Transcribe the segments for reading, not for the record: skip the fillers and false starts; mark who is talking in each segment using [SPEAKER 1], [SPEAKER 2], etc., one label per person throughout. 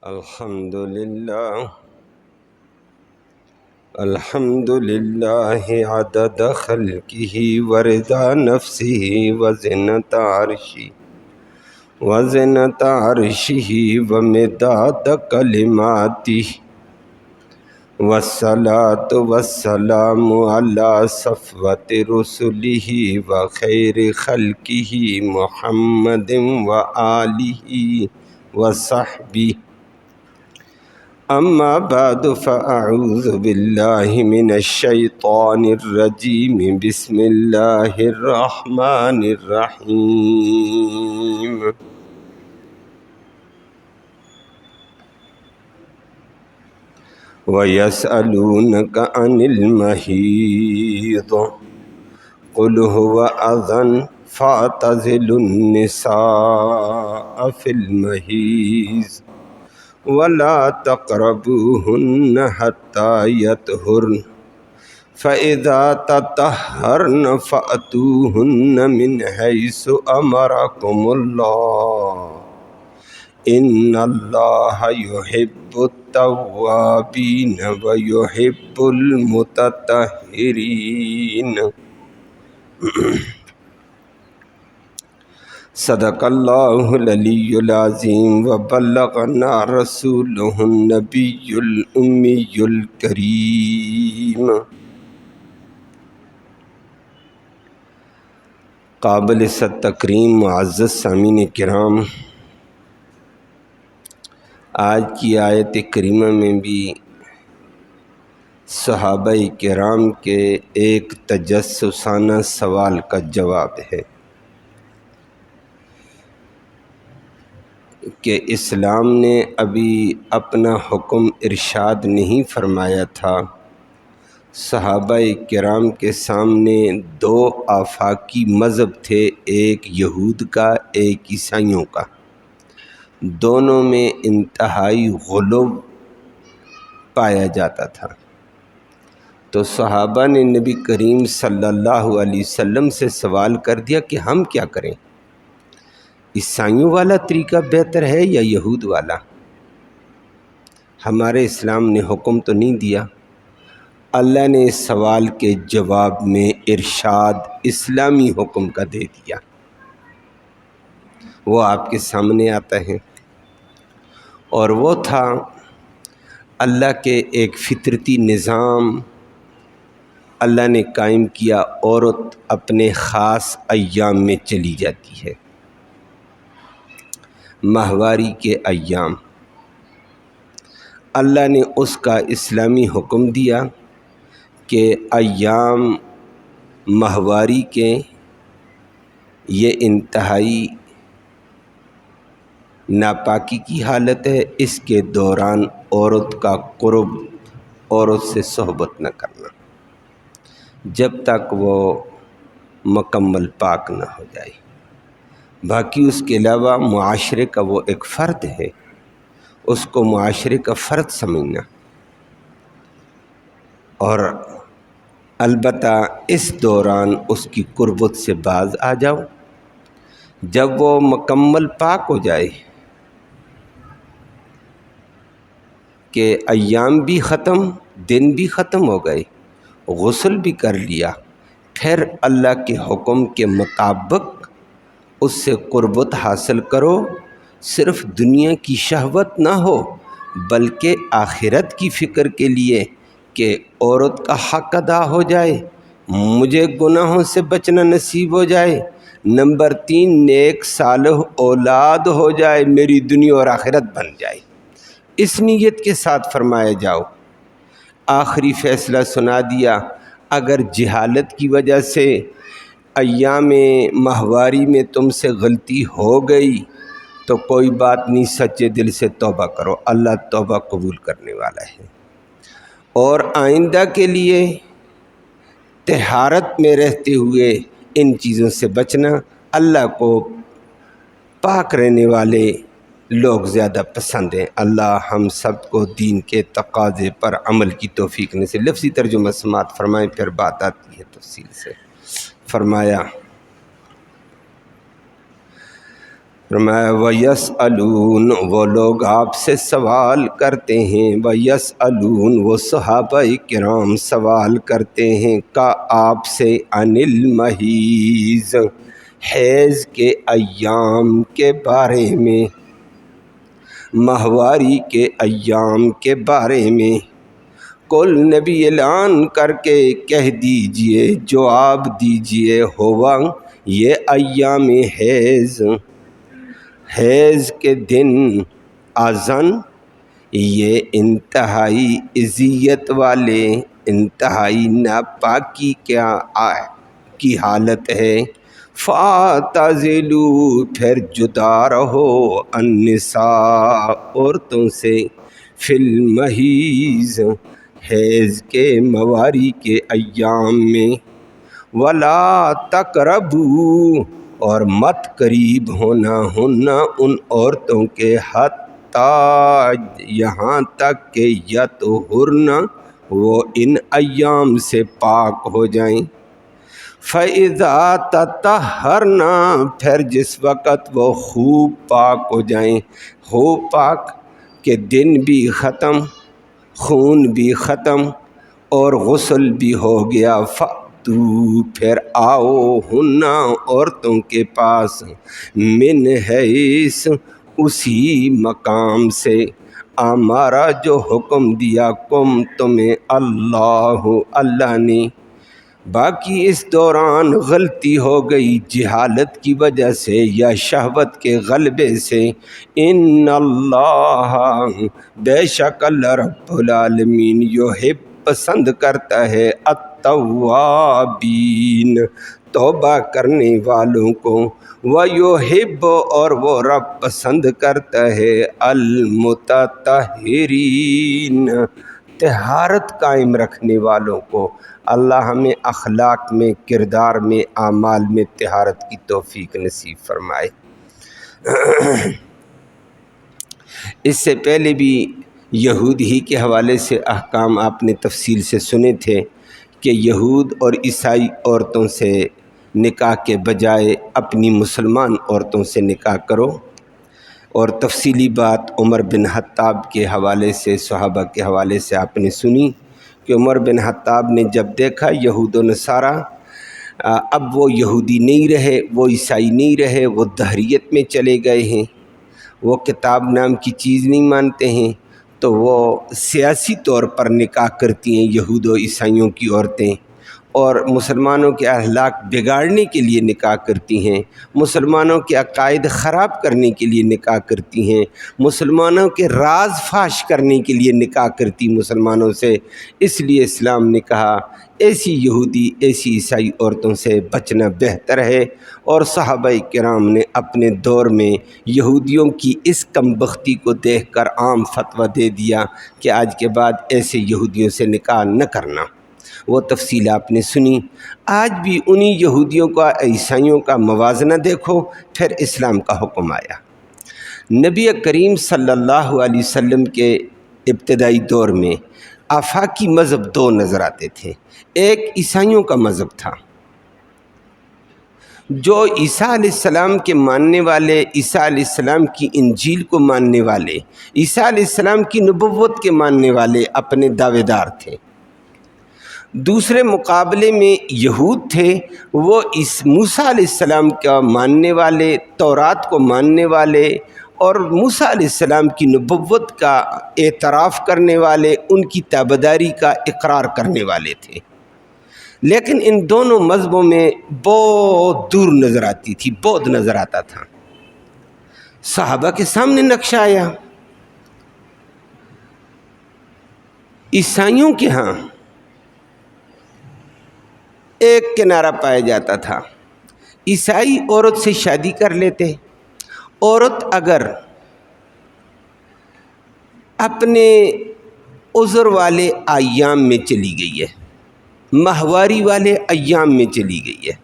[SPEAKER 1] الحمد لله عدد خلقه ورضا نفسه وزنة عرشه ومداد كلماته والصلاة والسلام على صفوة رسله وخير خلقه محمد وآله وصحبه. أما بعد فأعوذ بالله من الشيطان الرجيم. بسم الله الرحمن الرحيم. ويسألونك عن المحيض قل هو أذى فاعتزلوا النساء في المحيض ولا تقربوهن حتى يطهرن فإذا تطهرن فأتوهن من حيث أمركم الله إن الله يحب التوابين ويحب المتطهرين. صدق اللہ العلی العظیم وبلغنا رسولہ النبی الامی الکریم. قابل تکریم معزز سامعین کرام، آج کی آیت کریمہ میں بھی صحابہ کرام کے ایک تجسسانہ سوال کا جواب ہے کہ اسلام نے ابھی اپنا حکم ارشاد نہیں فرمایا تھا. صحابہ کرام کے سامنے دو آفاقی مذہب تھے، ایک یہود کا ایک عیسائیوں کا. دونوں میں انتہائی غلو پایا جاتا تھا. تو صحابہ نے نبی کریم صلی اللہ علیہ وسلم سے سوال کر دیا کہ ہم کیا کریں، عیسائیوں والا طریقہ بہتر ہے یا یہود والا؟ ہمارے اسلام نے حکم تو نہیں دیا. اللہ نے اس سوال کے جواب میں ارشاد اسلامی حکم کا دے دیا. وہ آپ کے سامنے آتا ہے، اور وہ تھا اللہ کے ایک فطرتی نظام اللہ نے قائم کیا. عورت اپنے خاص ایام میں چلی جاتی ہے، ماہواری کے ایام. اللہ نے اس کا اسلامی حکم دیا کہ ایام ماہواری کے یہ انتہائی ناپاکی کی حالت ہے. اس کے دوران عورت کا قرب، عورت سے صحبت نہ کرنا جب تک وہ مکمل پاک نہ ہو جائے. باقی اس کے علاوہ معاشرے کا وہ ایک فرد ہے، اس کو معاشرے کا فرد سمجھنا. اور البتہ اس دوران اس کی قربت سے باز آ جاؤ. جب وہ مکمل پاک ہو جائے کہ ایام بھی ختم، دن بھی ختم ہو گئے، غسل بھی کر لیا، پھر اللہ کے حکم کے مطابق اس سے قربت حاصل کرو. صرف دنیا کی شہوت نہ ہو بلکہ آخرت کی فکر کے لیے کہ عورت کا حق ادا ہو جائے، مجھے گناہوں سے بچنا نصیب ہو جائے. نمبر 3، نیک صالح اولاد ہو جائے، میری دنیا اور آخرت بن جائے. اس نیت کے ساتھ فرمایا جاؤ. آخری فیصلہ سنا دیا. اگر جہالت کی وجہ سے ایام ماہواری میں تم سے غلطی ہو گئی تو کوئی بات نہیں، سچے دل سے توبہ کرو، اللہ توبہ قبول کرنے والا ہے. اور آئندہ کے لیے طہارت میں رہتے ہوئے ان چیزوں سے بچنا. اللہ کو پاک رہنے والے لوگ زیادہ پسند ہیں. اللہ ہم سب کو دین کے تقاضے پر عمل کی توفیق نے سے. لفظی ترجمہ سماعت فرمائیں، پھر بات آتی ہے تفصیل سے. فرمایا فرمایا وَيَسْأَلُونَ، وہ لوگ آپ سے سوال کرتے ہیں، وَيَسْأَلُونَ، وہ صحابہ کرام سوال کرتے ہیں کا آپ سے عن المحیض، حیض کے ایام کے بارے میں، ماہواری کے ایام کے بارے میں۔ قل، نبی اعلان کر کے کہہ دیجئے، جواب دیجئے، ہوا یہ ایام حیض کے دن، اذن، یہ انتہائی اذیت والے، انتہائی ناپاکی کی حالت ہے۔ فَاعْتَزِلُوا، پھر جدا رہو، النساء، عورتوں سے، فی المحیض، حیض کے مواری کے ایام میں، وَلَا تَقْرَبُوا، اور مت قریب ہونا ہن ان عورتوں کے، حتیٰ، یہاں تک کہ یطہرن، وہ ان ایام سے پاک ہو جائیں۔ فَإِذَا تَطَہَّرْنَ، پھر جس وقت وہ خوب پاک ہو جائیں، خوب پاک کہ دن بھی ختم، خون بھی ختم اور غسل بھی ہو گیا، فَأْتُوا، پھر آؤ، ہن، عورتوں کے پاس، من حیث، اسی مقام سے، ہمارا جو حکم دیا، کم، تمہیں، اللہ نے۔ باقی اس دوران غلطی ہو گئی جہالت کی وجہ سے یا شہوت کے غلبے سے، ان اللہ، بے شک اللہ رب العالمین، یحب، پسند کرتا ہے، التوابین، توبہ کرنے والوں کو، ویحب، اور وہ رب پسند کرتا ہے، المتطہرین، طہارت قائم رکھنے والوں کو۔ اللہ ہمیں اخلاق میں، کردار میں، اعمال میں طہارت کی توفیق نصیب فرمائے۔ اس سے پہلے بھی یہود ہی کے حوالے سے احکام آپ نے تفصیل سے سنے تھے کہ یہود اور عیسائی عورتوں سے نکاح کے بجائے اپنی مسلمان عورتوں سے نکاح کرو، اور تفصیلی بات عمر بن خطاب کے حوالے سے، صحابہ کے حوالے سے آپ نے سنی کہ عمر بن خطاب نے جب دیکھا یہود و نصارہ اب وہ یہودی نہیں رہے، وہ عیسائی نہیں رہے، وہ دہریت میں چلے گئے ہیں، وہ کتاب نام کی چیز نہیں مانتے ہیں، تو وہ سیاسی طور پر نکاح کرتی ہیں یہود و عیسائیوں کی عورتیں، اور مسلمانوں کے اخلاق بگاڑنے کے لیے نکاح کرتی ہیں، مسلمانوں کے عقائد خراب کرنے کے لیے نکاح کرتی ہیں، مسلمانوں کے راز فاش کرنے کے لیے نکاح کرتی مسلمانوں سے۔ اس لیے اسلام نے کہا ایسی یہودی، ایسی عیسائی عورتوں سے بچنا بہتر ہے، اور صحابہ کرام نے اپنے دور میں یہودیوں کی اس کم بختی کو دیکھ کر عام فتویٰ دے دیا کہ آج کے بعد ایسے یہودیوں سے نکاح نہ کرنا۔ وہ تفصیل آپ نے سنی۔ آج بھی انہی یہودیوں کا، عیسائیوں کا موازنہ دیکھو، پھر اسلام کا حکم آیا۔ نبی کریم صلی اللہ علیہ وسلم کے ابتدائی دور میں آفاقی مذہب دو نظر آتے تھے۔ ایک عیسائیوں کا مذہب تھا، جو عیسیٰ علیہ السلام کے ماننے والے، عیسیٰ علیہ السلام کی انجیل کو ماننے والے، عیسیٰ علیہ السلام کی نبوت کے ماننے والے اپنے دعوے دار تھے۔ دوسرے مقابلے میں یہود تھے، وہ موسیٰ علیہ السلام کا ماننے والے، تورات کو ماننے والے، اور موسیٰ علیہ السلام کی نبوت کا اعتراف کرنے والے، ان کی تابعداری کا اقرار کرنے والے تھے۔ لیکن ان دونوں مذہبوں میں بہت دور نظر آتی تھی، بہت نظر آتا تھا۔ صحابہ کے سامنے نقشہ آیا، عیسائیوں کے ہاں ایک کنارہ پایا جاتا تھا، عیسائی عورت سے شادی کر لیتے، عورت اگر اپنے عذر والے ایام میں چلی گئی ہے، ماہواری والے ایام میں چلی گئی ہے،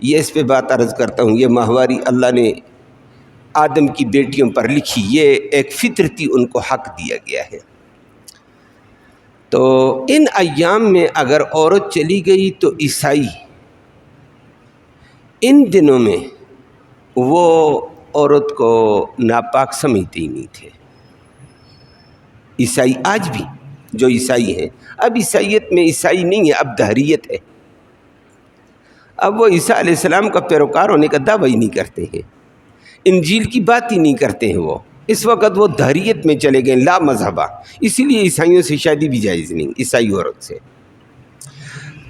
[SPEAKER 1] یہ اس پہ بات عرض کرتا ہوں، یہ ماہواری اللہ نے آدم کی بیٹیوں پر لکھی، یہ ایک فطرتی ان کو حق دیا گیا ہے۔ تو ان ایام میں اگر عورت چلی گئی تو عیسائی ان دنوں میں وہ عورت کو ناپاک سمجھتے ہی نہیں تھے۔ عیسائی آج بھی جو عیسائی ہیں، اب عیسائیت میں عیسائی نہیں ہے، اب دہریت ہے۔ اب وہ عیسیٰ علیہ السلام کا پیروکار ہونے کا دعویٰ ہی نہیں کرتے ہیں، انجیل کی بات ہی نہیں کرتے ہیں۔ وہ اس وقت وہ دہریت میں چلے گئے، لا مذہبہ، اسی لیے عیسائیوں سے شادی بھی جائز نہیں، عیسائی عورت سے۔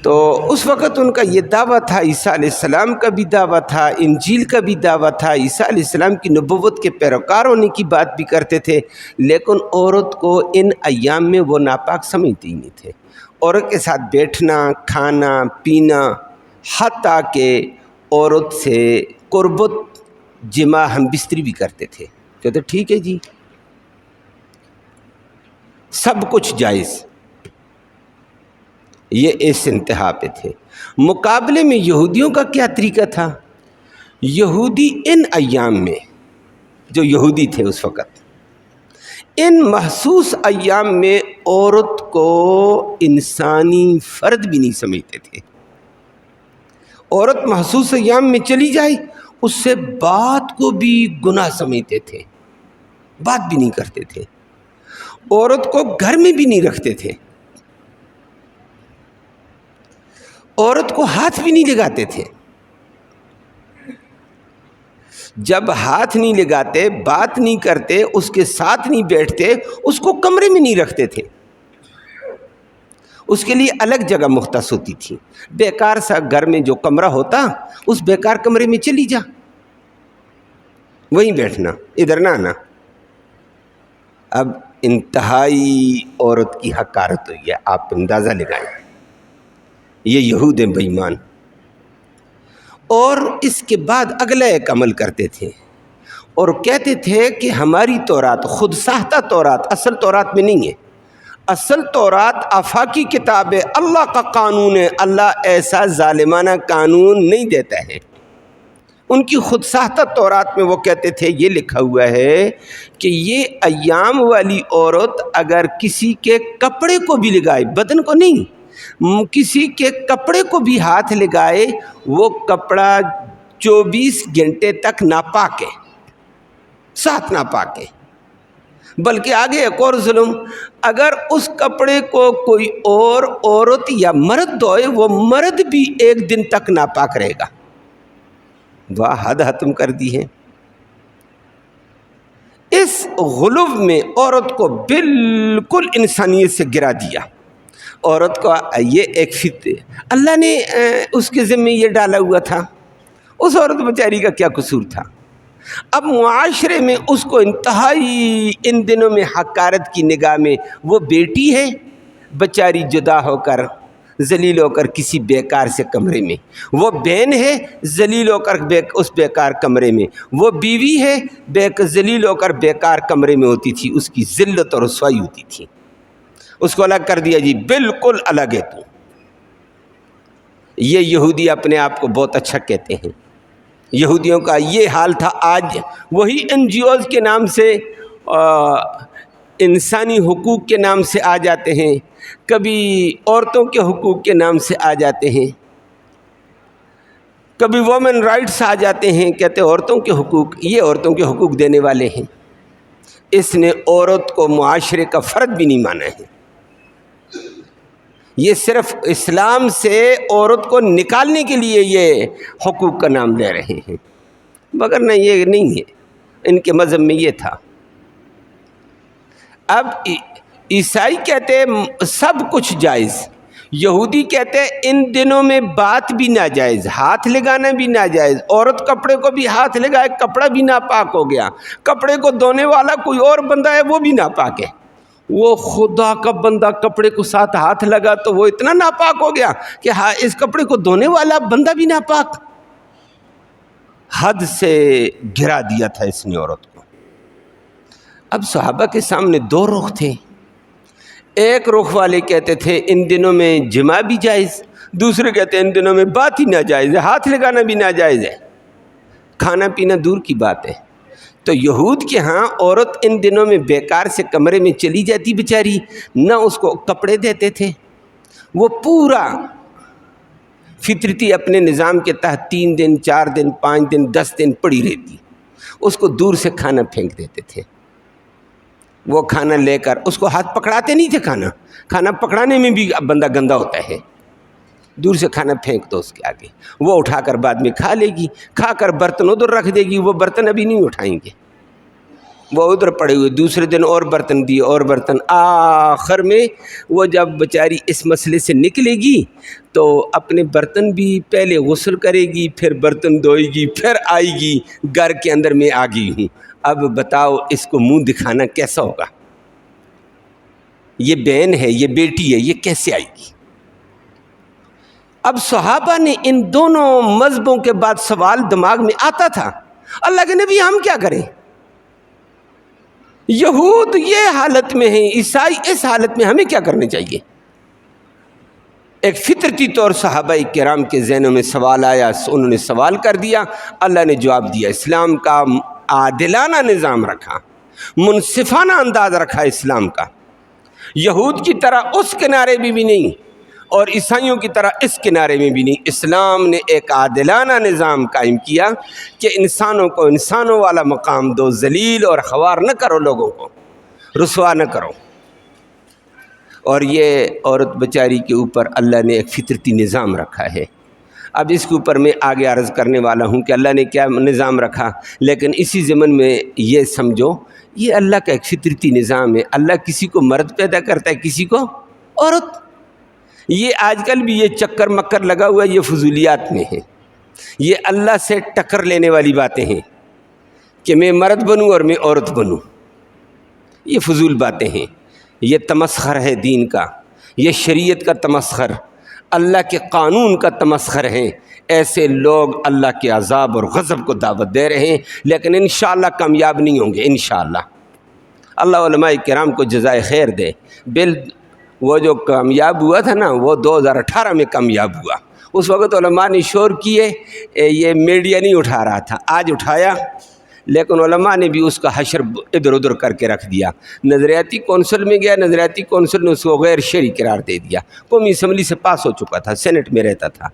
[SPEAKER 1] تو اس وقت ان کا یہ دعویٰ تھا، عیسیٰ علیہ السلام کا بھی دعویٰ تھا، انجیل کا بھی دعویٰ تھا، عیسیٰ علیہ السلام کی نبوت کے پیروکار ہونے کی بات بھی کرتے تھے، لیکن عورت کو ان ایام میں وہ ناپاک سمجھتے ہی نہیں تھے۔ عورت کے ساتھ بیٹھنا، کھانا، پینا، حتیٰ کہ عورت سے قربت، جماع، ہم بستری بھی کرتے تھے، کہتے ٹھیک ہے جی، سب کچھ جائز۔ یہ اس انتہا پہ تھے۔ مقابلے میں یہودیوں کا کیا طریقہ تھا؟ یہودی ان ایام میں، جو یہودی تھے اس وقت، ان محسوس ایام میں عورت کو انسانی فرد بھی نہیں سمجھتے تھے۔ عورت محسوس ایام میں چلی جائے، اس سے بات کو بھی گناہ سمجھتے تھے، بات بھی نہیں کرتے تھے، عورت کو گھر میں بھی نہیں رکھتے تھے، عورت کو ہاتھ بھی نہیں لگاتے تھے۔ جب ہاتھ نہیں لگاتے، بات نہیں کرتے، اس کے ساتھ نہیں بیٹھتے، اس کو کمرے میں نہیں رکھتے تھے، اس کے لیے الگ جگہ مختص ہوتی تھی۔ بیکار سا گھر میں جو کمرہ ہوتا، اس بیکار کمرے میں چلی جا، وہیں بیٹھنا، ادھر نہ آنا۔ اب انتہائی عورت کی حقارت ہوئی ہے، آپ اندازہ لگائیں۔ یہ یہود ہیں بے ایمان۔ اور اس کے بعد اگلا ایک عمل کرتے تھے اور کہتے تھے کہ ہماری تورات خود ساختہ تورات، اصل تورات میں نہیں ہے، اصل تورات آفاقی کتاب ہے، اللہ کا قانون ہے، اللہ ایسا ظالمانہ قانون نہیں دیتا ہے۔ ان کی خود ساختہ تورات میں وہ کہتے تھے، یہ لکھا ہوا ہے کہ یہ ایام والی عورت اگر کسی کے کپڑے کو بھی لگائے، بدن کو نہیں، کسی کے کپڑے کو بھی ہاتھ لگائے، وہ کپڑا 24 گھنٹے تک ناپاک ہے، ساتھ ناپاک ہے۔ بلکہ آگے ایک اور ظلم، اگر اس کپڑے کو کوئی اور عورت یا مرد دھوئے، وہ مرد بھی 1 دن تک ناپاک رہے گا۔ واہ، حد ختم کر دی ہے۔ اس غلو میں عورت کو بالکل انسانیت سے گرا دیا۔ عورت کو یہ ایک اللہ نے اس کے ذمہ یہ ڈالا ہوا تھا، اس عورت بیچاری کا کیا قصور تھا؟ اب معاشرے میں اس کو انتہائی ان دنوں میں حقارت کی نگاہ میں، وہ بیٹی ہے بیچاری جدا ہو کر، ذلیل ہو کر کسی بیکار سے کمرے میں، وہ بہن ہے ذلیل ہو کر اس بیکار کمرے میں، وہ بیوی ہے ذلیل ہو کر بیکار کمرے میں ہوتی تھی، اس کی ذلت اور رسوائی ہوتی تھی۔ اس کو الگ کر دیا جی، بالکل الگ ہے تو۔ یہ یہودی اپنے آپ کو بہت اچھا کہتے ہیں، یہودیوں کا یہ حال تھا۔ آج وہی NGOs کے نام سے، انسانی حقوق کے نام سے آ جاتے ہیں، کبھی عورتوں کے حقوق کے نام سے آ جاتے ہیں، کبھی وومن رائٹس آ جاتے ہیں، کہتے عورتوں کے حقوق، یہ عورتوں کے حقوق دینے والے ہیں۔ اس نے عورت کو معاشرے کا فرد بھی نہیں مانا ہے، یہ صرف اسلام سے عورت کو نکالنے کے لیے یہ حقوق کا نام لے رہے ہیں، مگر نہ، یہ نہیں ہے، ان کے مذہب میں یہ تھا۔ اب عیسائی کہتے ہیں سب کچھ جائز، یہودی کہتے ہیں ان دنوں میں بات بھی ناجائز، ہاتھ لگانا بھی ناجائز، عورت کپڑے کو بھی ہاتھ لگائے، کپڑا بھی ناپاک ہو گیا، کپڑے کو دھونے والا کوئی اور بندہ ہے وہ بھی ناپاک ہے، وہ خدا کا بندہ کپڑے کو ساتھ ہاتھ لگا تو وہ اتنا ناپاک ہو گیا کہ اس کپڑے کو دھونے والا بندہ بھی ناپاک۔ حد سے گرا دیا تھا اس نے عورت کو۔ اب صحابہ کے سامنے 2 رخ تھے، ایک رخ والے کہتے تھے ان دنوں میں جماع بھی جائز، دوسرے کہتے ہیں ان دنوں میں بات ہی ناجائز ہے، ہاتھ لگانا بھی ناجائز ہے، کھانا پینا دور کی بات ہے۔ تو یہود کے ہاں عورت ان دنوں میں بیکار سے کمرے میں چلی جاتی بیچاری، نہ اس کو کپڑے دیتے تھے، وہ پورا فطرتی اپنے نظام کے تحت 3 دن 4 دن 5 دن 10 دن پڑی رہتی، اس کو دور سے کھانا پھینک دیتے تھے۔ وہ کھانا لے کر اس کو ہاتھ پکڑاتے نہیں تھے، کھانا پکڑانے میں بھی بندہ گندا ہوتا ہے، دور سے کھانا پھینک دو اس کے آگے، وہ اٹھا کر بعد میں کھا لے گی، کھا کر برتن ادھر رکھ دے گی، وہ برتن ابھی نہیں اٹھائیں گے، وہ ادھر پڑے ہوئے، دوسرے دن اور برتن دیے اور برتن، آخر میں وہ جب بیچاری اس مسئلے سے نکلے گی تو اپنے برتن بھی پہلے غسل کرے گی، پھر برتن دھوئے گی، پھر آئے گی گھر کے اندر میں آ گئی ہوں۔ اب بتاؤ اس کو منہ دکھانا کیسا ہوگا؟ یہ بہن ہے، یہ بیٹی ہے، یہ کیسے آئے گی؟ اب صحابہ نے ان دونوں مذہبوں کے بعد سوال دماغ میں آتا تھا، اللہ کے نبی ہم کیا کریں؟ یہود یہ حالت میں ہیں، عیسائی اس حالت میں، ہمیں کیا کرنا چاہیے؟ ایک فطرتی طور صحابہ کرام کے ذہنوں میں سوال آیا، انہوں نے سوال کر دیا، اللہ نے جواب دیا۔ اسلام کا عادلانہ نظام رکھا، منصفانہ انداز رکھا اسلام کا، یہود کی طرح اس کنارے بھی نہیں اور عیسائیوں کی طرح اس کنارے میں بھی نہیں۔ اسلام نے ایک عادلانہ نظام قائم کیا کہ انسانوں کو انسانوں والا مقام دو، ذلیل اور خوار نہ کرو، لوگوں کو رسوا نہ کرو۔ اور یہ عورت بیچاری کے اوپر اللہ نے ایک فطرتی نظام رکھا ہے۔ اب اس کے اوپر میں آگے عرض کرنے والا ہوں کہ اللہ نے کیا نظام رکھا، لیکن اسی ضمن میں یہ سمجھو یہ اللہ کا ایک فطرتی نظام ہے۔ اللہ کسی کو مرد پیدا کرتا ہے، کسی کو عورت۔ یہ آج کل بھی یہ چکر مکر لگا ہوا ہے، یہ فضولیات میں ہے، یہ اللہ سے ٹکر لینے والی باتیں ہیں کہ میں مرد بنوں اور میں عورت بنوں، یہ فضول باتیں ہیں، یہ تمسخر ہے دین کا، یہ شریعت کا تمسخر، اللہ کے قانون کا تمسخر ہیں۔ ایسے لوگ اللہ کے عذاب اور غضب کو دعوت دے رہے ہیں، لیکن انشاءاللہ کامیاب نہیں ہوں گے انشاءاللہ۔ اللہ علماء کرام کو جزائے خیر دے۔ وہ جو کامیاب ہوا تھا نا، وہ 2018 میں کامیاب ہوا۔ اس وقت علماء نے شور کیے، یہ میڈیا نہیں اٹھا رہا تھا، آج اٹھایا، لیکن علماء نے بھی اس کا حشر ادھر ادھر کر کے رکھ دیا۔ نظریاتی کونسل میں گیا، نظریاتی کونسل نے اس کو غیر شرعی قرار دے دیا، قومی اسمبلی سے پاس ہو چکا تھا، سینٹ میں رہتا تھا۔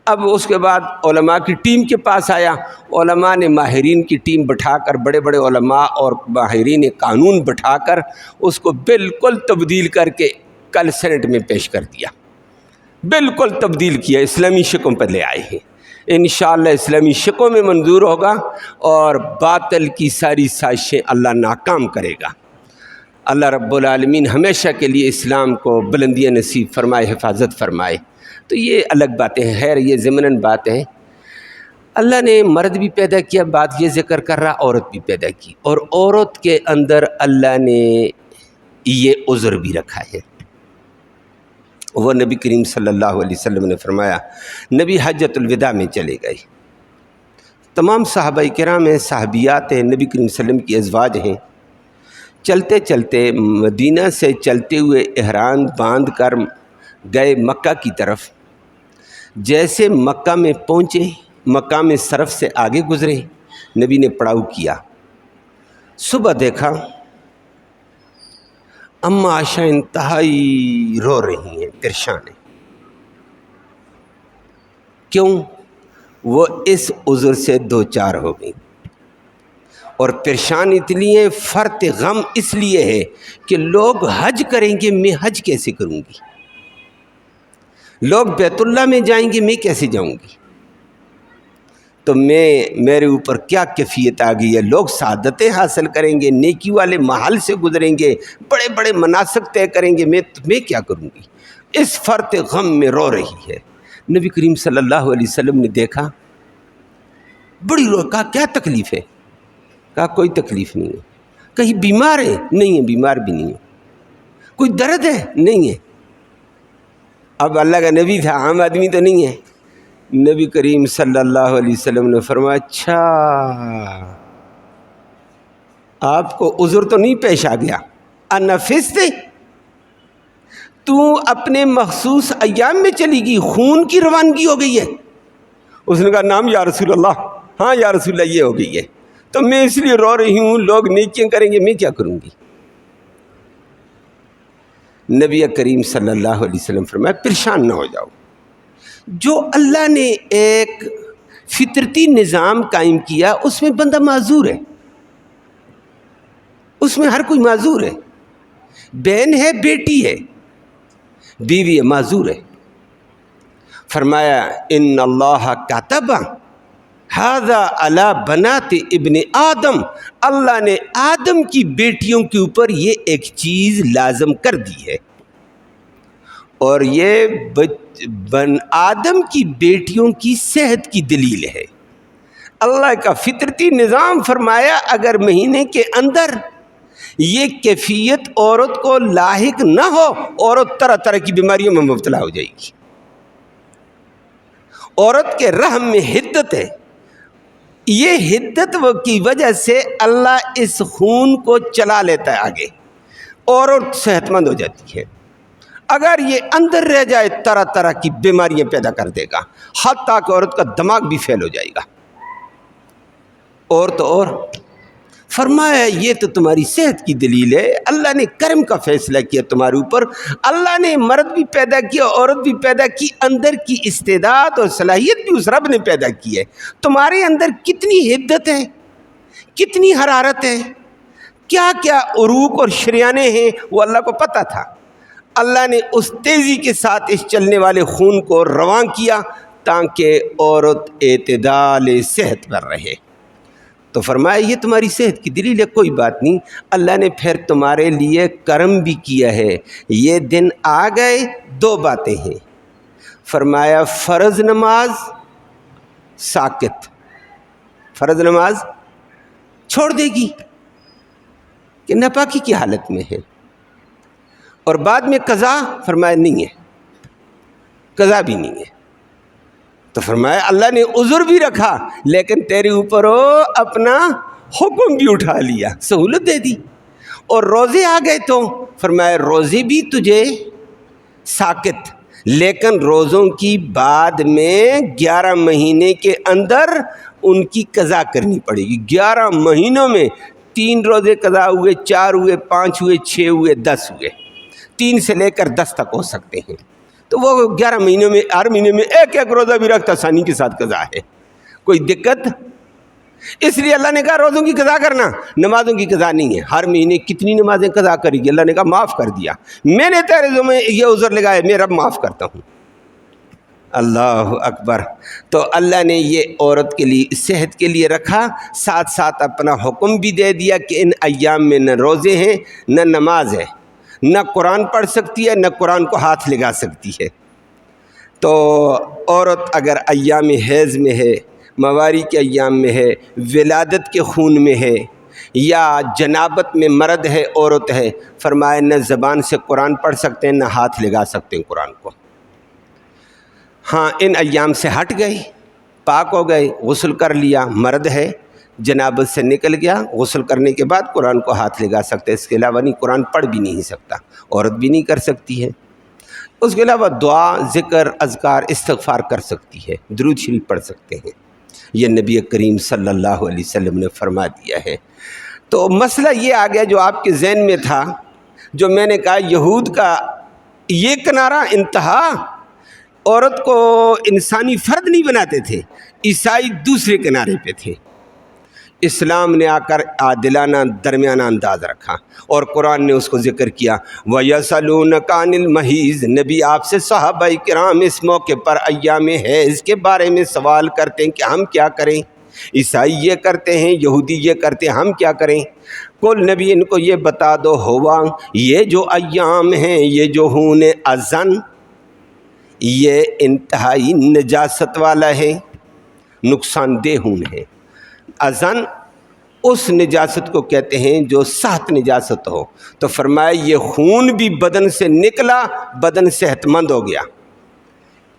[SPEAKER 1] اب اس کے بعد علماء کی ٹیم کے پاس آیا، علماء نے ماہرین کی ٹیم بٹھا کر، بڑے بڑے علماء اور ماہرین قانون بٹھا کر اس کو بالکل تبدیل کر کے کل سینٹ میں پیش کر دیا، بالکل تبدیل کیا، اسلامی شکوں پر لے آئے ہیں۔ انشاءاللہ اسلامی شکوں میں منظور ہوگا اور باطل کی ساری سازشیں اللہ ناکام کرے گا۔ اللہ رب العالمین ہمیشہ کے لیے اسلام کو بلندیاں نصیب فرمائے، حفاظت فرمائے۔ تو یہ الگ باتیں ہیں، خیر یہ ضمناً بات ہے۔ اللہ نے مرد بھی پیدا کیا، بات یہ ذکر کر رہا، عورت بھی پیدا کی، اور عورت کے اندر اللہ نے یہ عذر بھی رکھا ہے۔ وہ نبی کریم صلی اللہ علیہ وسلم نے فرمایا، نبی حجۃ الوداع میں چلے گئے، تمام صحابہ کرام ہیں، صحابیات ہیں، نبی کریم صلی اللہ علیہ وسلم کی ازواج ہیں، چلتے چلتے مدینہ سے چلتے ہوئے احرام باندھ کر گئے مکہ کی طرف۔ جیسے مکہ میں پہنچے، مقام صرف سے آگے گزرے، نبی نے پڑاؤ کیا، صبح دیکھا اما عائشہ انتہائی رو رہی ہیں، پریشان ہیں۔ کیوں؟ وہ اس عذر سے دوچار ہو گئی، اور پریشان اس لیے، فرط غم اس لیے ہے کہ لوگ حج کریں گے، میں حج کیسے کروں گی؟ لوگ بیت اللہ میں جائیں گے، میں کیسے جاؤں گی؟ تو میرے اوپر کیا کیفیت آ گئی ہے؟ لوگ سعادتیں حاصل کریں گے، نیکی والے محل سے گزریں گے، بڑے بڑے مناسک طے کریں گے، میں کیا کروں گی؟ اس فرط غم میں رو رہی ہے۔ نبی کریم صلی اللہ علیہ وسلم نے دیکھا، بڑی رو، کہا کیا تکلیف ہے؟ کہا کوئی تکلیف نہیں ہے۔ کہیں بیمار ہے؟ نہیں ہے، بیمار بھی نہیں ہے۔ کوئی درد ہے؟ نہیں ہے۔ اب اللہ کا نبی تھا، عام آدمی تو نہیں ہے۔ نبی کریم صلی اللہ علیہ وسلم نے فرمایا، اچھا آپ کو عذر تو نہیں پیش آ گیا؟ انفست، تو اپنے مخصوص ایام میں چلی گئی، خون کی روانگی ہو گئی ہے؟ اس نے کہا نام یا رسول اللہ، ہاں یا رسول اللہ یہ ہو گئی ہے، تو میں اس لیے رو رہی ہوں، لوگ نیکیاں کریں گے، میں کیا کروں گی؟ نبی کریم صلی اللہ علیہ وسلم فرمایا پریشان نہ ہو جاؤ، جو اللہ نے ایک فطرتی نظام قائم کیا اس میں بندہ معذور ہے، اس میں ہر کوئی معذور ہے، بہن ہے، بیٹی ہے، بیوی ہے، معذور ہے۔ فرمایا ان اللہ کتب ھذا علی بنات ابن آدم، اللہ نے آدم کی بیٹیوں کے اوپر یہ ایک چیز لازم کر دی ہے، اور یہ بن آدم کی بیٹیوں کی صحت کی دلیل ہے۔ اللہ کا فطرتی نظام فرمایا اگر مہینے کے اندر یہ کیفیت عورت کو لاحق نہ ہو، عورت طرح طرح کی بیماریوں میں مبتلا ہو جائے گی۔ عورت کے رحم میں حدت ہے، یہ حدت کی وجہ سے اللہ اس خون کو چلا لیتا ہے آگے، عورت صحت مند ہو جاتی ہے۔ اگر یہ اندر رہ جائے طرح طرح کی بیماریاں پیدا کر دے گا، حتیٰ کہ عورت کا دماغ بھی فیل ہو جائے گا۔ اور تو اور فرمایا یہ تو تمہاری صحت کی دلیل ہے، اللہ نے کرم کا فیصلہ کیا تمہارے اوپر، اللہ نے مرد بھی پیدا کیا، عورت بھی پیدا کی، اندر کی استعداد اور صلاحیت بھی اس رب نے پیدا کی ہے۔ تمہارے اندر کتنی حدت ہے، کتنی حرارت ہے، کیا کیا عروق اور شریانیں ہیں، وہ اللہ کو پتہ تھا۔ اللہ نے اس تیزی کے ساتھ اس چلنے والے خون کو رواں کیا تاکہ عورت اعتدال صحت پر رہے۔ تو فرمایا یہ تمہاری صحت کی دلیل ہے، کوئی بات نہیں، اللہ نے پھر تمہارے لیے کرم بھی کیا ہے۔ یہ دن آ گئے، دو باتیں ہیں۔ فرمایا فرض نماز ساکت، فرض نماز چھوڑ دے گی کہ ناپاکی کی حالت میں ہے، اور بعد میں قضا فرمایا نہیں ہے، قضا بھی نہیں ہے۔ تو فرمایا اللہ نے عذر بھی رکھا لیکن تیرے اوپر اپنا حکم بھی اٹھا لیا، سہولت دے دی۔ اور روزے آ گئے تو فرمایا روزے بھی تجھے ساکت، لیکن روزوں کی بعد میں 11 مہینے کے اندر ان کی قضا کرنی پڑے گی۔ 11 مہینوں میں 3 روزے قضا ہوئے، 4 ہوئے، 5 ہوئے، 6 ہوئے، 10 ہوئے، 3 سے لے کر 10 تک ہو سکتے ہیں۔ تو وہ 11 مہینوں میں ہر مہینے میں ایک ایک روزہ بھی رکھتا، آسانی کے ساتھ قضا ہے، کوئی دقت۔ اس لیے اللہ نے کہا روزوں کی قضا کرنا، نمازوں کی قضا نہیں ہے۔ ہر مہینے کتنی نمازیں قضا کرے گی؟ اللہ نے کہا معاف کر دیا، میں نے تیرے ذمہ یہ عذر لگایا، میں رب معاف کرتا ہوں۔ اللہ اکبر۔ تو اللہ نے یہ عورت کے لیے صحت کے لیے رکھا، ساتھ ساتھ اپنا حکم بھی دے دیا کہ ان ایام میں نہ روزے ہیں نہ نماز ہے، نہ قرآن پڑھ سکتی ہے، نہ قرآن کو ہاتھ لگا سکتی ہے۔ تو عورت اگر ایام حیض میں ہے، مواری کے ایام میں ہے، ولادت کے خون میں ہے، یا جنابت میں مرد ہے، عورت ہے، فرمایا نہ زبان سے قرآن پڑھ سکتے ہیں، نہ ہاتھ لگا سکتے ہیں قرآن کو۔ ہاں ان ایام سے ہٹ گئی، پاک ہو گئے، غسل کر لیا، مرد ہے، جنابت سے نکل گیا، غسل کرنے کے بعد قرآن کو ہاتھ لگا سکتے، اس کے علاوہ نہیں، قرآن پڑھ بھی نہیں سکتا، عورت بھی نہیں کر سکتی ہے۔ اس کے علاوہ دعا، ذکر، اذکار، استغفار کر سکتی ہے، درود شریف پڑھ سکتے ہیں، یہ نبی کریم صلی اللہ علیہ وسلم نے فرما دیا ہے۔ تو مسئلہ یہ آ گیا جو آپ کے ذہن میں تھا، جو میں نے کہا یہود کا یہ کنارہ انتہا، عورت کو انسانی فرد نہیں بناتے تھے، عیسائی دوسرے کنارے پہ تھے۔ اسلام نے آ کر عادلانہ درمیانہ انداز رکھا اور قرآن نے اس کو ذکر کیا۔ وَيَسْأَلُونَكَ عَنِ الْمَحِيضِ، نبی آپ سے صحابہ کرام اس موقع پر ایام حیض کے بارے میں سوال کرتے ہیں کہ ہم کیا کریں، عیسائی یہ کرتے ہیں، یہودی یہ کرتے ہیں، ہم کیا کریں؟ کل نبی ان کو یہ بتا دو، ہوا یہ جو ایام ہیں، یہ جو خون اذن، یہ انتہائی نجاست والا ہے، نقصان دہ خون ہے۔ اذن اس نجاست کو کہتے ہیں جو سخت نجاست ہو۔ تو فرمایا یہ خون بھی بدن سے نکلا، بدن صحت مند ہو گیا،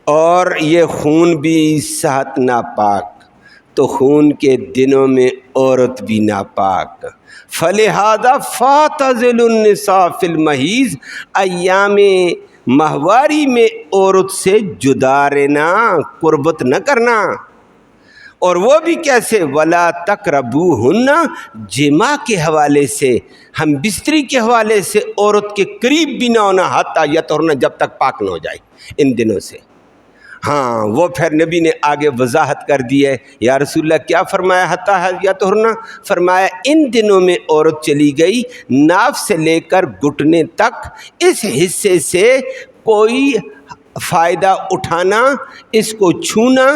[SPEAKER 1] اور یہ خون بھی صحت ناپاک، تو خون کے دنوں میں عورت بھی ناپاک۔ فَلِهَذَا فَاعْتَزِلُوا النِّسَاءَ فِي الْمَحِيضِ، ایام ماہواری میں عورت سے جدا رہنا، قربت نہ کرنا، اور وہ بھی کیسے؟ وَلَا تَقْرَبُوهُنَّ، جماع کے حوالے سے، ہم بستری کے حوالے سے عورت کے قریب بھی نہ ہونا، حتیٰ یطہرن، جب تک پاک نہ ہو جائے ان دنوں سے۔ ہاں وہ پھر نبی نے آگے وضاحت کر دی ہے. یا رسول اللہ کیا فرمایا؟ حتیٰ یطہرن، فرمایا ان دنوں میں عورت چلی گئی ناف سے لے کر گھٹنے تک، اس حصے سے کوئی فائدہ اٹھانا، اس کو چھونا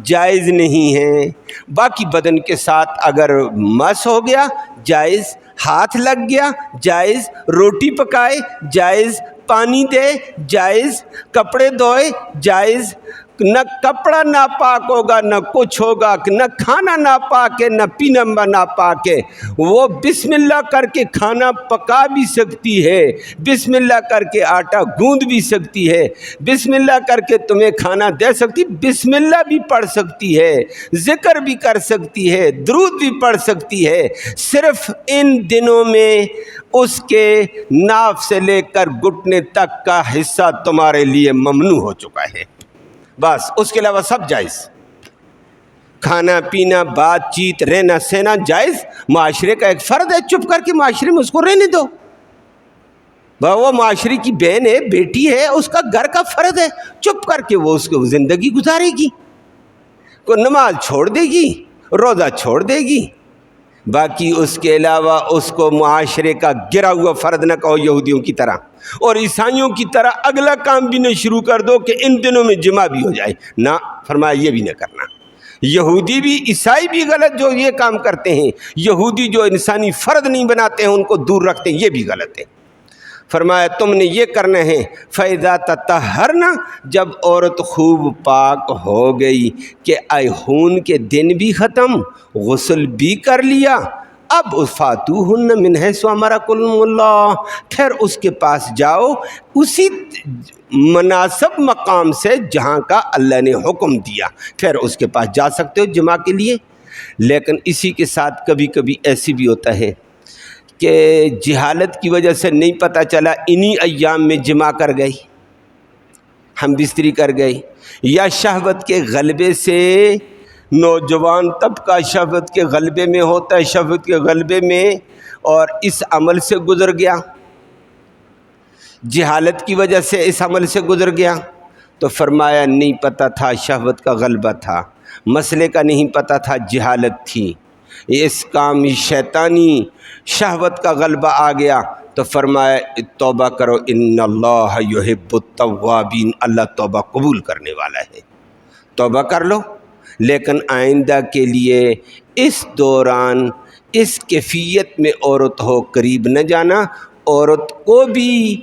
[SPEAKER 1] جائز نہیں ہے. باقی بدن کے ساتھ اگر مس ہو گیا جائز، ہاتھ لگ گیا جائز، روٹی پکائے جائز، پانی دے جائز، کپڑے دھوئے جائز. نہ کپڑا ناپاک ہوگا نہ کچھ ہوگا، نہ کھانا ناپاک ہے نہ پینا ناپاک ہے. وہ بسم اللہ کر کے کھانا پکا بھی سکتی ہے، بسم اللہ کر کے آٹا گوندھ بھی سکتی ہے، بسم اللہ کر کے تمہیں کھانا دے سکتی، بسم اللہ بھی پڑھ سکتی ہے، ذکر بھی کر سکتی ہے، درود بھی پڑھ سکتی ہے. صرف ان دنوں میں اس کے ناف سے لے کر گھٹنے تک کا حصہ تمہارے لیے ممنوع ہو چکا ہے، بس اس کے علاوہ سب جائز. کھانا پینا، بات چیت، رہنا سہنا جائز. معاشرے کا ایک فرد ہے، چپ کر کے معاشرے میں اس کو رہنے دو. وہ معاشرے کی بہن ہے، بیٹی ہے، اس کا گھر کا فرد ہے، چپ کر کے وہ اس کو زندگی گزارے گی. کوئی نماز چھوڑ دے گی، روزہ چھوڑ دے گی. باقی اس کے علاوہ اس کو معاشرے کا گرا ہوا فرد نہ کہو، یہودیوں کی طرح اور عیسائیوں کی طرح اگلا کام بھی نہ شروع کر دو کہ ان دنوں میں جمعہ بھی ہو جائے. نہ، فرمایا یہ بھی نہ کرنا. یہودی بھی عیسائی بھی غلط جو یہ کام کرتے ہیں. یہودی جو انسانی فرد نہیں بناتے ہیں ان کو دور رکھتے ہیں، یہ بھی غلط ہے. فرمایا تم نے یہ کرنا ہے. فَإِذَا تَطَهَّرْنَ، جب عورت خوب پاک ہو گئی کہ ایہون کے دن بھی ختم، غسل بھی کر لیا، اب فَاتُوهُنَّ مِنْ حَيْثُ أَمَرَكُمُ اللَّهُ، پھر اس کے پاس جاؤ اسی مناسب مقام سے جہاں کا اللہ نے حکم دیا، پھر اس کے پاس جا سکتے ہو جمعہ کے لیے. لیکن اسی کے ساتھ کبھی کبھی ایسی بھی ہوتا ہے کہ جہالت کی وجہ سے نہیں پتہ چلا، انہی ایام میں جمع کر گئی، ہم بستری کر گئی، یا شہوت کے غلبے سے، نوجوان طبقہ شہوت کے غلبے میں ہوتا ہے، شہوت کے غلبے میں اور اس عمل سے گزر گیا، جہالت کی وجہ سے اس عمل سے گزر گیا. تو فرمایا نہیں پتہ تھا، شہوت کا غلبہ تھا، مسئلے کا نہیں پتہ تھا، جہالت تھی، اس کام شیطانی شہوت کا غلبہ آ گیا. تو فرمایا توبہ کرو، ان اللہ یحب التوابین، اللہ توبہ قبول کرنے والا ہے. توبہ کر لو، لیکن آئندہ کے لیے اس دوران اس کیفیت میں عورت ہو قریب نہ جانا. عورت کو بھی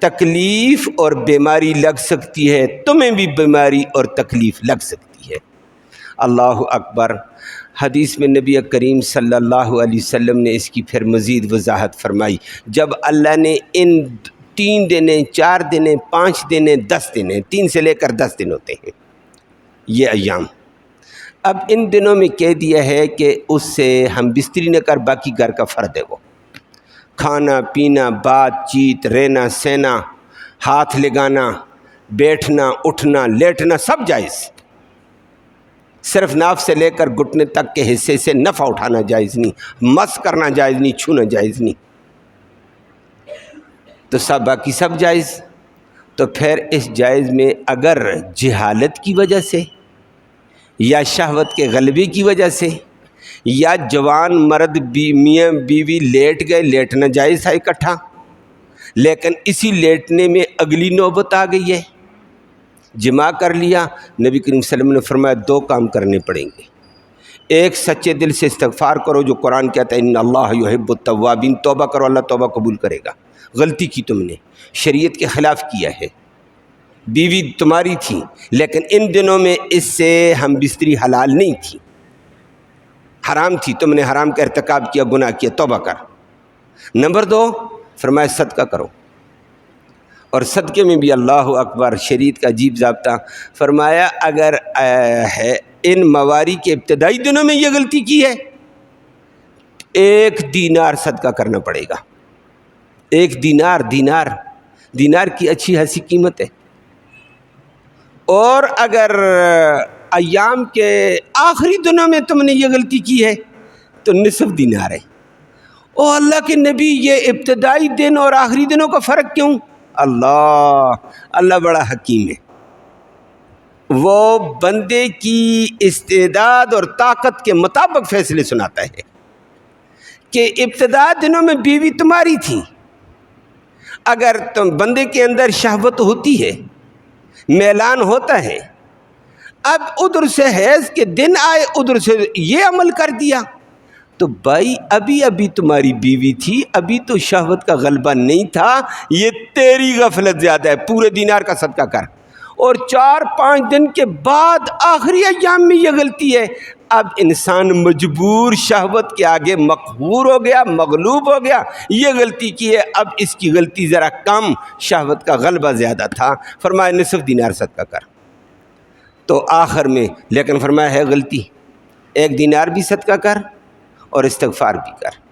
[SPEAKER 1] تکلیف اور بیماری لگ سکتی ہے، تمہیں بھی بیماری اور تکلیف لگ سکتی ہے. اللہ اکبر. حدیث میں نبی کریم صلی اللہ علیہ وسلم نے اس کی پھر مزید وضاحت فرمائی. جب اللہ نے ان 3 دن، 4 دن، 5 دن، 10 دن، 3 سے لے کر 10 دن ہوتے ہیں یہ ایام، اب ان دنوں میں کہہ دیا ہے کہ اس سے ہم بستری نہ کر، باقی گھر کا فرد ہے، وہ کھانا پینا، بات چیت، رہنا سہنا، ہاتھ لگانا، بیٹھنا، اٹھنا، لیٹنا سب جائز. صرف ناف سے لے کر گھٹنے تک کے حصے سے نفع اٹھانا جائز نہیں، مس کرنا جائز نہیں، چھونا جائز نہیں. تو سب باقی سب جائز. تو پھر اس جائز میں اگر جہالت کی وجہ سے یا شہوت کے غلبے کی وجہ سے یا جوان مرد میاں بیوی لیٹ گئے، لیٹنا جائز تھا اکٹھا، لیکن اسی لیٹنے میں اگلی نوبت آ گئی ہے، جمع کر لیا. نبی کریم صلی اللہ علیہ وسلم نے فرمایا 2 کام کرنے پڑیں گے. ایک، سچے دل سے استغفار کرو جو قرآن کہتا ہے ان اللہ یحب التوابین، توبہ کرو، اللہ توبہ قبول کرے گا. غلطی کی تم نے، شریعت کے خلاف کیا ہے، بیوی تمہاری تھی لیکن ان دنوں میں اس سے ہم بستری حلال نہیں تھی، حرام تھی، تم نے حرام کا ارتکاب کیا، گناہ کیا، توبہ کر. نمبر 2، فرمایا صدقہ کرو، اور صدقے میں بھی اللہ اکبر، شریعت کا عجیب ضابطہ. فرمایا اگر ہے ان مواری کے ابتدائی دنوں میں یہ غلطی کی ہے، 1 دینار صدقہ کرنا پڑے گا. 1 دینار کی اچھی خاصی قیمت ہے. اور اگر ایام کے آخری دنوں میں تم نے یہ غلطی کی ہے تو نصف دینار ہے. او اللہ کے نبی، یہ ابتدائی دن اور آخری دنوں کا فرق کیوں؟ اللہ بڑا حکیم ہے. وہ بندے کی استعداد اور طاقت کے مطابق فیصلے سناتا ہے کہ ابتدا دنوں میں بیوی تمہاری تھی، اگر تم بندے کے اندر شہوت ہوتی ہے، میلان ہوتا ہے، اب ادھر سے حیض کے دن آئے، ادھر سے یہ عمل کر دیا، تو بھائی ابھی تمہاری بیوی تھی، ابھی تو شہوت کا غلبہ نہیں تھا، یہ تیری غفلت زیادہ ہے، پورے دینار کا صدقہ کر۔ اور 4-5 دن کے بعد آخری ایام میں یہ غلطی ہے، اب انسان مجبور شہوت کے آگے مقہور ہو گیا، مغلوب ہو گیا، یہ غلطی کی ہے، اب اس کی غلطی ذرا کم، شہوت کا غلبہ زیادہ تھا، فرمایا نصف دینار صدقہ کر۔ تو آخر میں لیکن فرمایا ہے غلطی، 1 دینار بھی صدقہ کر اور استغفار بھی کر،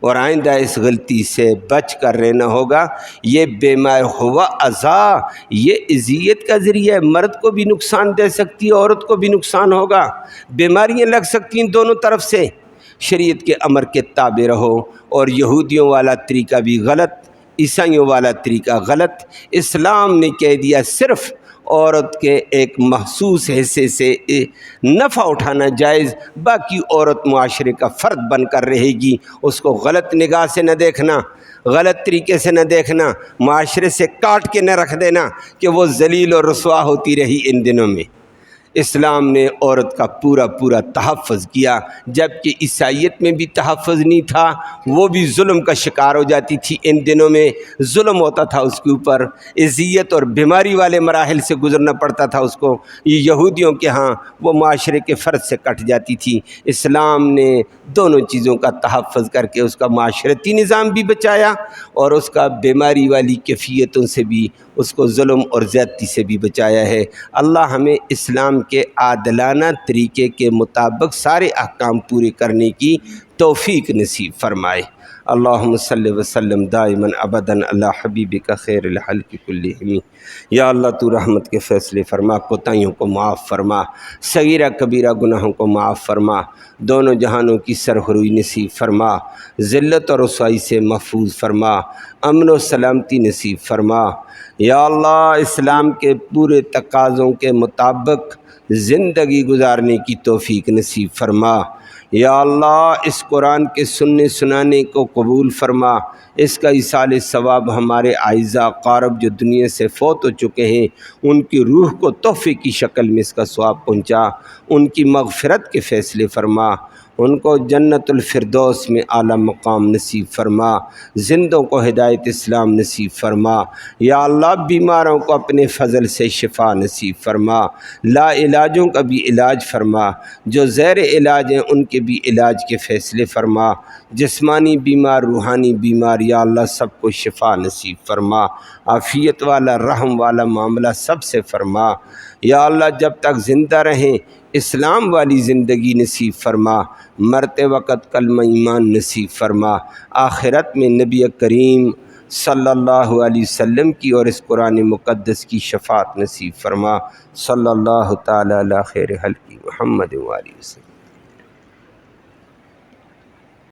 [SPEAKER 1] اور آئندہ اس غلطی سے بچ کر رہنا ہوگا۔ یہ بما ہوا اذا، یہ اذیت کا ذریعہ ہے، مرد کو بھی نقصان دے سکتی ہے، عورت کو بھی نقصان ہوگا، بیماریاں لگ سکتی ہیں دونوں طرف سے۔ شریعت کے امر کے تابع رہو، اور یہودیوں والا طریقہ بھی غلط، عیسائیوں والا طریقہ غلط۔ اسلام نے کہہ دیا صرف عورت کے ایک محسوس حصے سے نفع اٹھانا جائز، باقی عورت معاشرے کا فرد بن کر رہے گی، اس کو غلط نگاہ سے نہ دیکھنا، غلط طریقے سے نہ دیکھنا، معاشرے سے کاٹ کے نہ رکھ دینا کہ وہ ذلیل اور رسوا ہوتی رہی ان دنوں میں۔ اسلام نے عورت کا پورا تحفظ کیا، جبکہ عیسائیت میں بھی تحفظ نہیں تھا، وہ بھی ظلم کا شکار ہو جاتی تھی، ان دنوں میں ظلم ہوتا تھا اس کے اوپر، اذیت اور بیماری والے مراحل سے گزرنا پڑتا تھا اس کو، یہ یہودیوں کے ہاں وہ معاشرے کے فرد سے کٹ جاتی تھی۔ اسلام نے دونوں چیزوں کا تحفظ کر کے اس کا معاشرتی نظام بھی بچایا، اور اس کا بیماری والی کیفیتوں سے بھی، اس کو ظلم اور زیادتی سے بھی بچایا ہے۔ اللہ ہمیں اسلام کے عادلانہ طریقے کے مطابق سارے احکام پورے کرنے کی توفیق نصیب فرمائے۔ اللہم صلی وسلم دائما ابدا علی حبیبک خیر الخلق کلہم۔ یا اللہ تو رحمت کے فیصلے فرما، کوتاہیوں کو معاف فرما، صغیرہ کبیرہ گناہوں کو معاف فرما، دونوں جہانوں کی سرخروئی نصیب فرما، ذلت اور رسوائی سے محفوظ فرما، امن و سلامتی نصیب فرما۔ یا اللہ اسلام کے پورے تقاضوں کے مطابق زندگی گزارنے کی توفیق نصیب فرما۔ یا اللہ اس قرآن کے سننے سنانے کو قبول فرما، اس کا ایصال ثواب ہمارے اعزاء اقارب جو دنیا سے فوت ہو چکے ہیں ان کی روح کو تحفے کی شکل میں اس کا ثواب پہنچا، ان کی مغفرت کے فیصلے فرما، ان کو جنت الفردوس میں اعلیٰ مقام نصیب فرما، زندوں کو ہدایت اسلام نصیب فرما۔ یا اللہ بیماروں کو اپنے فضل سے شفا نصیب فرما، لا علاجوں کا بھی علاج فرما، جو زیر علاج ہیں ان کے بھی علاج کے فیصلے فرما، جسمانی بیمار روحانی بیمار یا اللہ سب کو شفا نصیب فرما، عافیت والا رحم والا معاملہ سب سے فرما۔ یا اللہ جب تک زندہ رہیں اسلام والی زندگی نصیب فرما، مرتے وقت کلمہ ایمان نصیب فرما، آخرت میں نبی کریم صلی اللہ علیہ وسلم کی اور اس قرآن مقدس کی شفاعت نصیب فرما۔ صلی اللہ تعالی علی خیر خلق محمد و آلہ وسلم۔